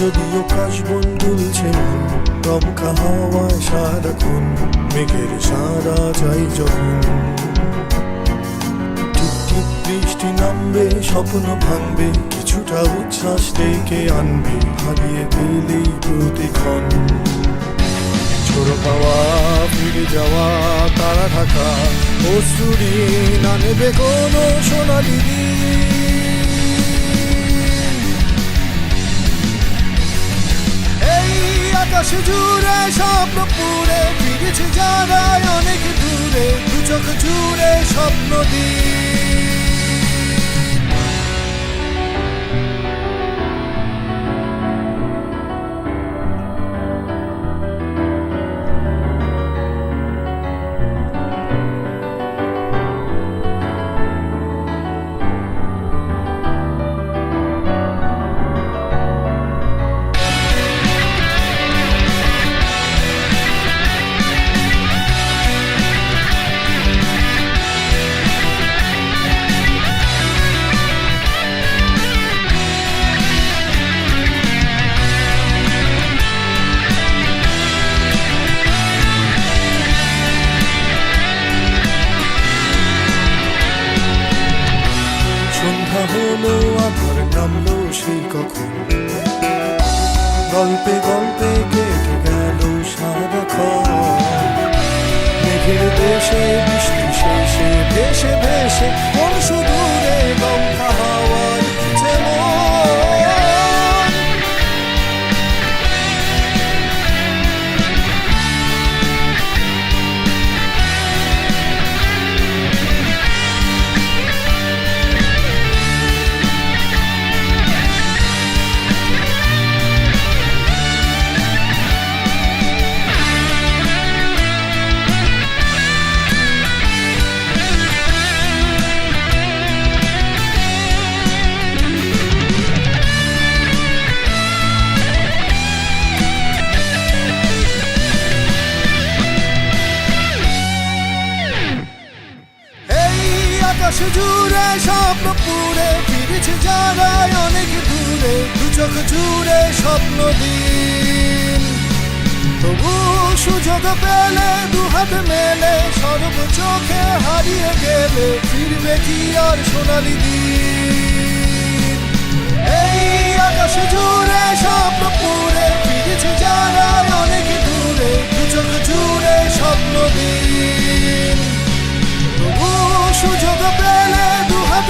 যদিও কাশবন দুলছে মন, দমকা হাওয়ায় সারাক্ষণ মেঘের সারা চাই যখন। টিপ টিপ বৃষ্টি নামবে, স্বপ্ন ভাঙবে, কিছুটা উচ্ছ্বাস ডেকে আনবে, হারিয়ে গেলেই প্রতিক্ষণ। ছোড়ো পাওয়া ফিরে যাওয়া, তারা ঢাকা অশ্রুরি না নেবে কোনো সোনালি দিন। এই আকাশ জুড়ে স্বপ্ন পুরে ফিরেছে যারা অনেক দূরে, দু চোখ জুড়ে স্বপ্ন দিন। সন্ধ্যা হলো, আধার নামলো সেই কখন, গল্পে গল্পে কেটে গেল সারাক্ষণ। মেঘের দেশে বৃষ্টি শেষে ভেসে ভেসে কোন সুদূরে দমকা হাওয়ায় উঠছে মন। আকাশ জুড়ে স্বপ্ন পুরে ফিরেছে যারা অনেক দূরে, দু চোখ জুড়ে স্বপ্ন দিন। তবু সুযোগ পেলে দু হাত মেলে, সর্ব চোখে হারিয়ে গেলে ফিরবে কি আর সোনালি দিন। এই আকাশ জুড়ে স্বপ্ন পুরে ফিরেছে যারা অনেক দূরে, দু চোখ জুড়ে স্বপ্ন দিন। সুযোগ পেলে দু হাত